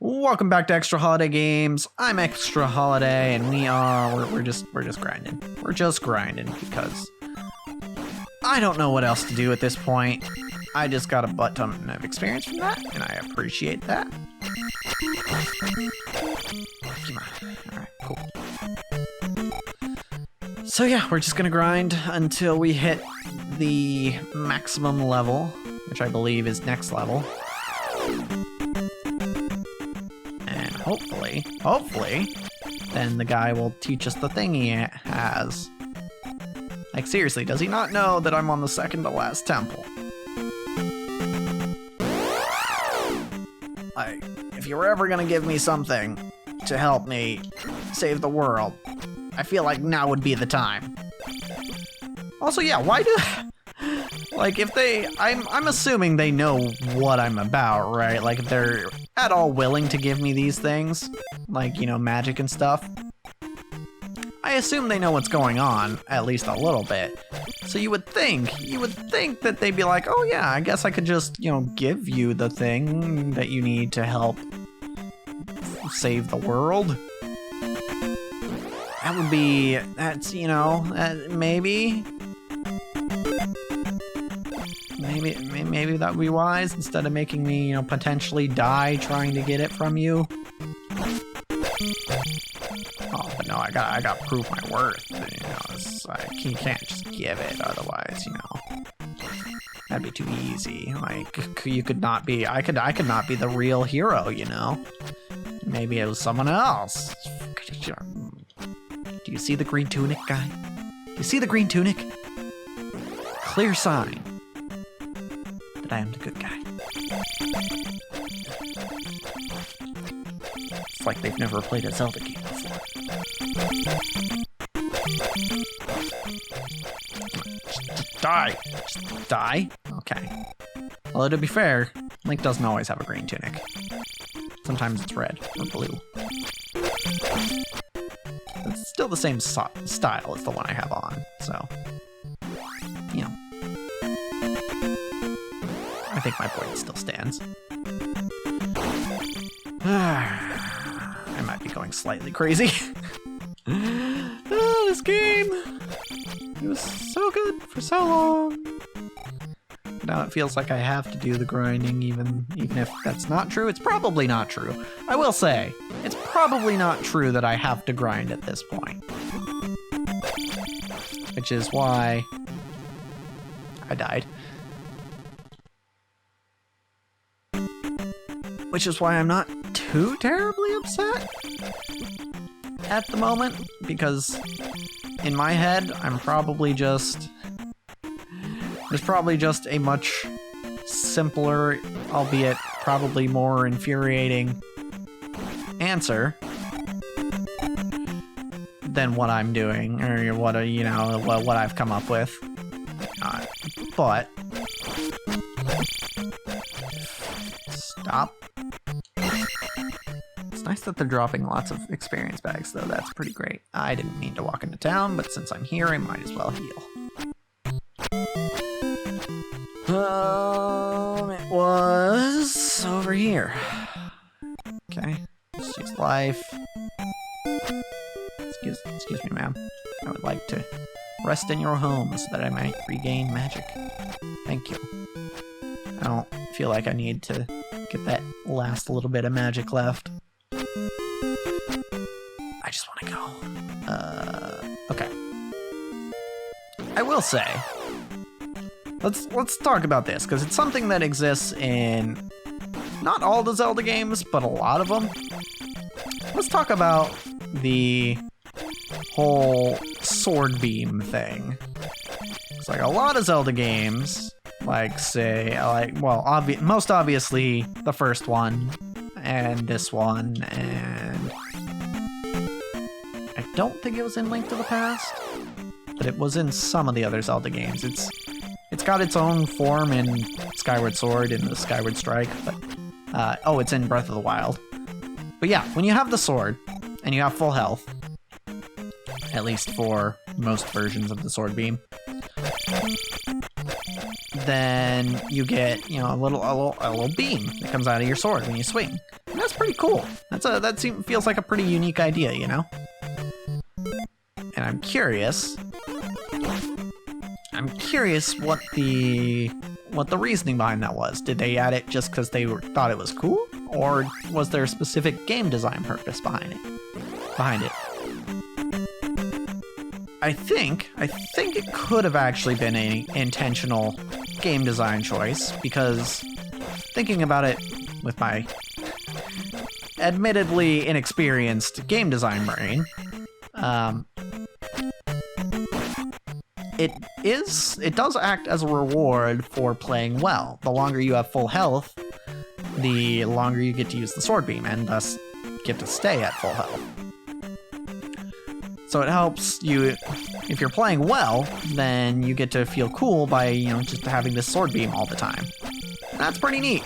Welcome back to Extra Holiday Games. I'm Extra Holiday, and we're just grinding. We're just grinding because I don't know what else to do at this point. I just got a butt ton of experience from that, and I appreciate that. Come on. Alright, cool. So yeah, we're just gonna grind until we hit the maximum level, which I believe is next level. And hopefully, then the guy will teach us the thing he has. Like, seriously, does he not know that I'm on the second to last temple? Like, if you were ever gonna give me something to help me save the world, I feel like now would be the time. Also, yeah, why do... Like, if they... I'm assuming they know what I'm about, right? Like, if they're at all willing to give me these things, like, you know, magic and stuff, I assume they know what's going on, at least a little bit. So you would think that they'd be like, oh yeah, I guess I could just, you know, give you the thing that you need to help save the world. That would be, that's, you know, maybe that would be wise instead of making me, you know, potentially die trying to get it from you. Oh, but no, I got to prove my worth. You know, you can't just give it, otherwise, you know, that'd be too easy. Like, you could not be, I could not be the real hero, you know. Maybe it was someone else. Do you see the green tunic, guy? Do you see the green tunic? Clear sign that I am the good guy. It's like they've never played a Zelda game before. Just die. Just die? Okay. Although, to be fair, Link doesn't always have a green tunic. Sometimes it's red or blue. It's still the same style as the one I have on, so, you know. I think my point still stands. I might be going slightly crazy. This game! It was so good for so long. Now it feels like I have to do the grinding, even if that's not true. It's probably not true. I will say, it's probably not true that I have to grind at this point. Which is why I died. Which is why I'm not too terribly upset at the moment, because in my head, I'm probably just... There's probably just a much simpler, albeit probably more infuriating answer than what I'm doing, or what, you know, what I've come up with. But stop. It's nice that they're dropping lots of experience bags, though. That's pretty great. I didn't mean to walk into town, but since I'm here, I might as well heal. It was over here. Okay, let's use life. Excuse me, ma'am. I would like to rest in your home so that I might regain magic. Thank you. I don't feel like I need to get that last little bit of magic left. I just want to go. Okay. I will say, let's talk about this, because it's something that exists in not all the Zelda games, but a lot of them. Let's talk about the whole sword beam thing. It's like a lot of Zelda games, like most obviously the first one, and this one, and I don't think it was in Link to the Past, but it was in some of the other Zelda games. It's got its own form in Skyward Sword and the Skyward Strike, but it's in Breath of the Wild. But yeah, when you have the sword and you have full health, at least for most versions of the sword beam, then you get, you know, a little beam that comes out of your sword when you swing. And that's pretty cool. Feels like a pretty unique idea, you know? And I'm curious what the reasoning behind that was. Did they add it just because they thought it was cool? Or was there a specific game design purpose behind it? I think it could have actually been an intentional game design choice, because thinking about it with my admittedly inexperienced game design brain, it does act as a reward for playing well. The longer you have full health, the longer you get to use the sword beam, and thus get to stay at full health. So it helps you, if you're playing well, then you get to feel cool by, you know, just having this sword beam all the time. That's pretty neat.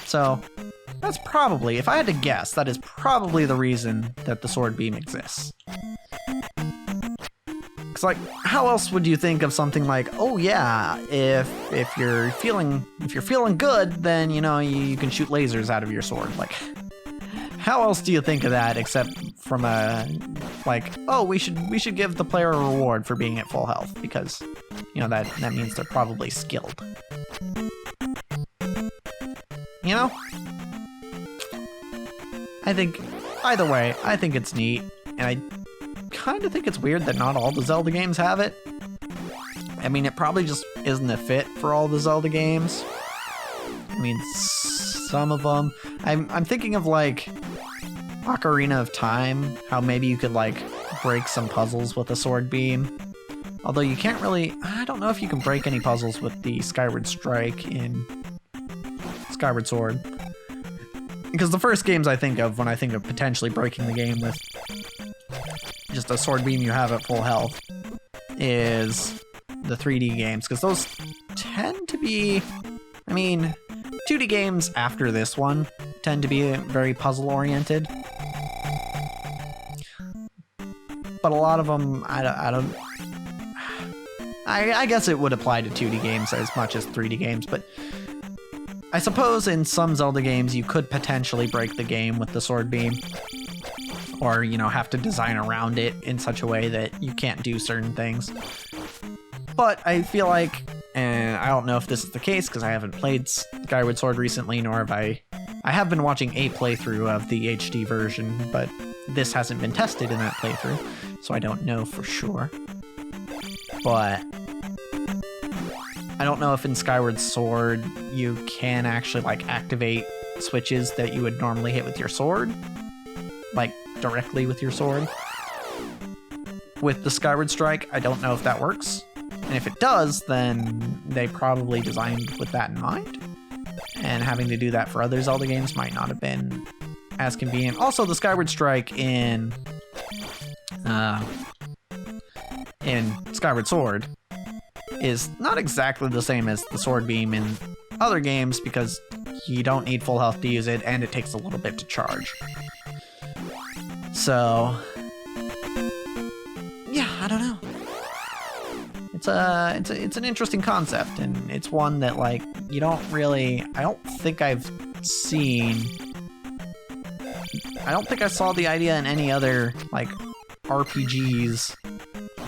So that's probably, if I had to guess, that is probably the reason that the sword beam exists. Because, like, how else would you think of something like, oh yeah, if you're feeling good, then, you know, you can shoot lasers out of your sword. Like, how else do you think of that except from a, like, oh, we should give the player a reward for being at full health, because, you know, that means they're probably skilled. You know? I think, either way, I think it's neat, and I kind of think it's weird that not all the Zelda games have it. I mean, it probably just isn't a fit for all the Zelda games. I mean, some of them. I'm thinking of, like, Ocarina of Time, how maybe you could, like, break some puzzles with a sword beam. Although you can't really, I don't know if you can break any puzzles with the Skyward Strike in Skyward Sword. Because the first games I think of when I think of potentially breaking the game with just a sword beam you have at full health is the 3D games, because those tend to be, I mean, 2D games after this one tend to be very puzzle-oriented. But a lot of them, I guess it would apply to 2D games as much as 3D games, but I suppose in some Zelda games you could potentially break the game with the sword beam, or, you know, have to design around it in such a way that you can't do certain things. But I feel like, and I don't know if this is the case because I haven't played Skyward Sword recently, nor have I have been watching a playthrough of the HD version, but this hasn't been tested in that playthrough, so I don't know for sure. But I don't know if in Skyward Sword you can actually, like, activate switches that you would normally hit with your sword, like directly with your sword. With the Skyward Strike, I don't know if that works. And if it does, then they probably designed with that in mind. And having to do that for other Zelda games might not have been as convenient. Also, the Skyward Strike in Skyward Sword is not exactly the same as the sword beam in other games, because you don't need full health to use it, and it takes a little bit to charge. So, yeah, I don't know. It's an interesting concept, and it's one that, like, you don't really, I don't think I saw the idea in any other, like, RPGs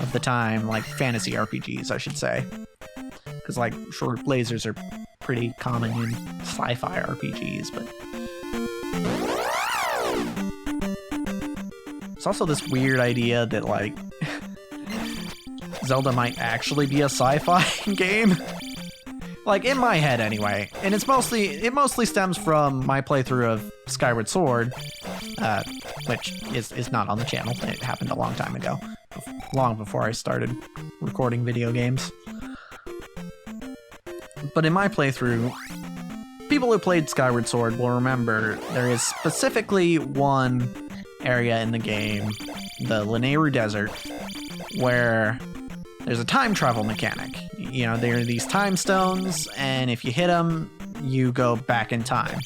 of the time, like fantasy RPGs, I should say. Because, like, sure, lasers are pretty common in sci-fi RPGs, but it's also this weird idea that, like, Zelda might actually be a sci-fi game. Like, in my head anyway. And it mostly stems from my playthrough of Skyward Sword, which is not on the channel. It happened a long time ago, long before I started recording video games. But in my playthrough, people who played Skyward Sword will remember there is specifically one area in the game, the Lanayru Desert, where there's a time travel mechanic. You know, there are these time stones, and if you hit them, you go back in time.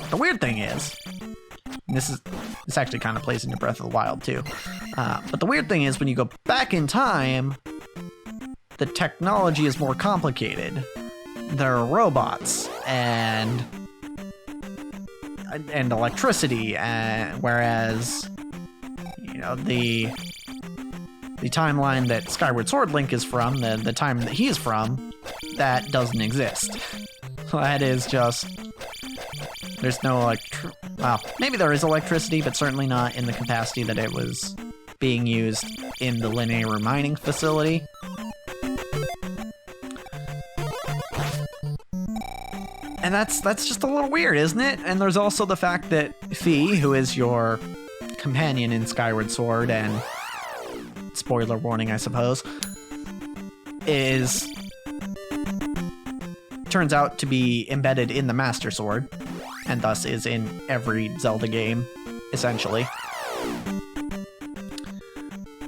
The weird thing is, and this actually kind of plays into Breath of the Wild too, but the weird thing is when you go back in time, the technology is more complicated. There are robots, and and electricity, whereas, you know, the timeline that Skyward Sword Link is from, the time that he's from, that doesn't exist. That is just, there's no well, maybe there is electricity, but certainly not in the capacity that it was being used in the linear mining facility. And that's just a little weird, isn't it? And there's also the fact that Fi, who is your companion in Skyward Sword, and spoiler warning, I suppose, turns out to be embedded in the Master Sword, and thus is in every Zelda game, essentially.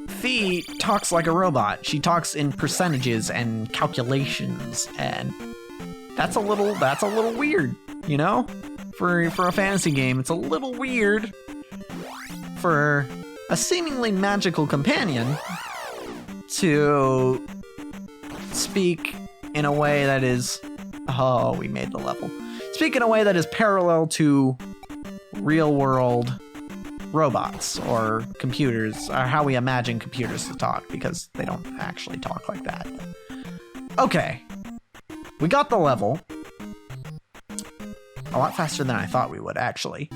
Fi talks like a robot. She talks in percentages and calculations, and that's a little weird, you know? For a fantasy game, it's a little weird for a seemingly magical companion to speak in a way that is... Oh, we made the level. Speak in a way that is parallel to real-world robots or computers, or how we imagine computers to talk, because they don't actually talk like that. Okay. We got the level. A lot faster than I thought we would, actually.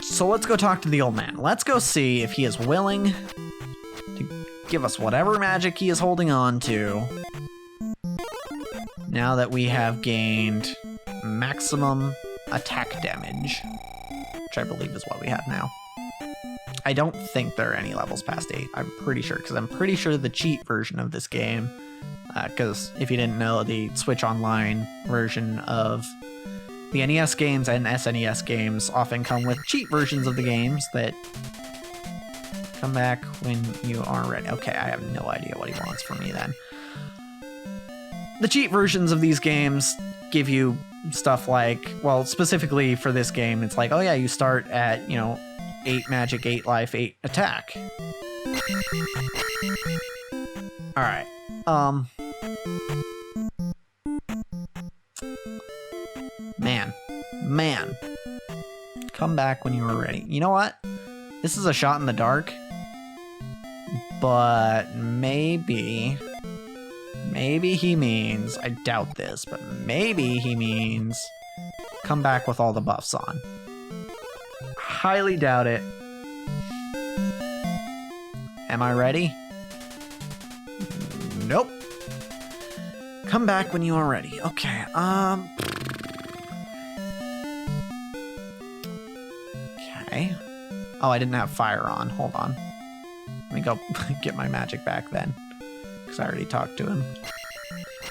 So let's go talk to the old man. Let's go see if he is willing to give us whatever magic he is holding on to, now that we have gained maximum attack damage, which I believe is what we have now. I don't think there are any levels past 8. I'm pretty sure, because I'm pretty sure the cheat version of this game, because if you didn't know, the Switch Online version of the NES games and SNES games often come with cheat versions of the games that come back when you are ready. Okay, I have no idea what he wants from me then. The cheat versions of these games give you stuff like, well, specifically for this game, it's like, oh yeah, you start at, you know, 8 magic, 8 life, 8 attack. Alright. Man. Come back when you are ready. You know what? This is a shot in the dark. But maybe he means, I doubt this, but maybe he means come back with all the buffs on. Highly doubt it. Am I ready? Nope. Come back when you are ready. Okay, Okay. Oh, I didn't have fire on. Hold on. Let me go get my magic back then, because I already talked to him.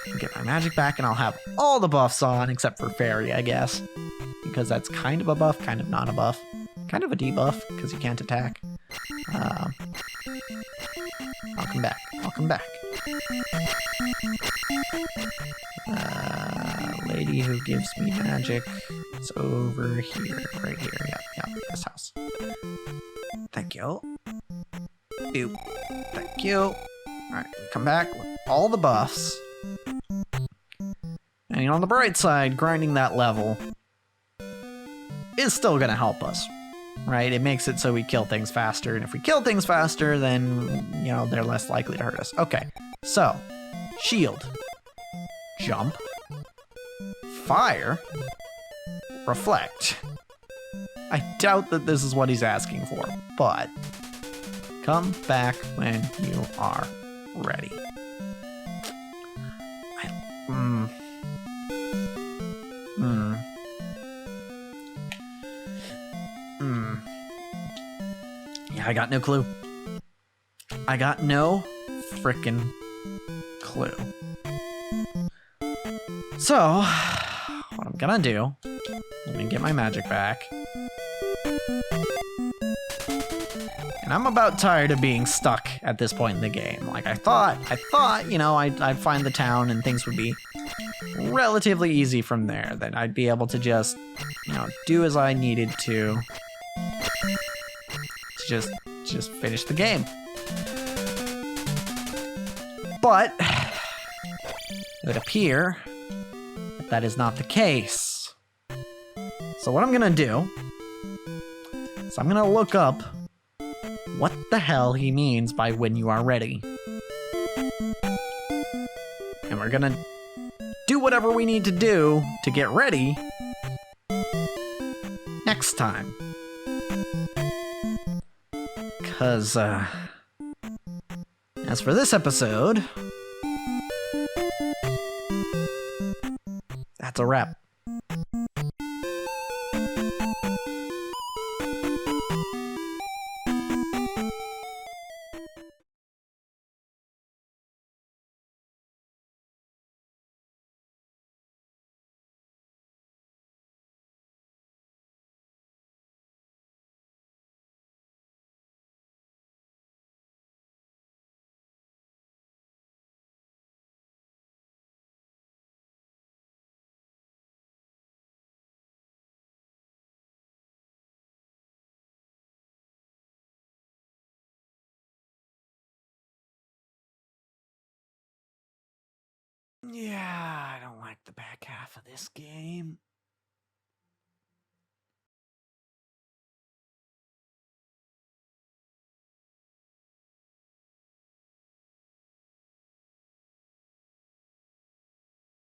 I'll get my magic back, and I'll have all the buffs on, except for Fairy, I guess. Because that's kind of a buff, kind of not a buff. Kind of a debuff, because you can't attack. I'll come back. Lady who gives me magic is over here, right here. Yep, this house. Thank you. Boop. Thank you. Alright, come back with all the buffs. And on the bright side, grinding that level is still gonna help us, right? It makes it so we kill things faster, and if we kill things faster, then, you know, they're less likely to hurt us. Okay, so, shield, jump, fire, reflect. I doubt that this is what he's asking for, but come back when you are ready. Yeah, I got no clue. I got no frickin' clue. So, what I'm gonna do, I'm gonna get my magic back. And I'm about tired of being stuck at this point in the game. Like, I thought, you know, I'd find the town and things would be relatively easy from there. That I'd be able to just, you know, do as I needed to just finish the game. But it would appear that that is not the case. So what I'm gonna do is I'm gonna look up what the hell he means by when you are ready. And we're gonna do whatever we need to do to get ready next time. Because, as for this episode, that's a wrap. Yeah, I don't like the back half of this game.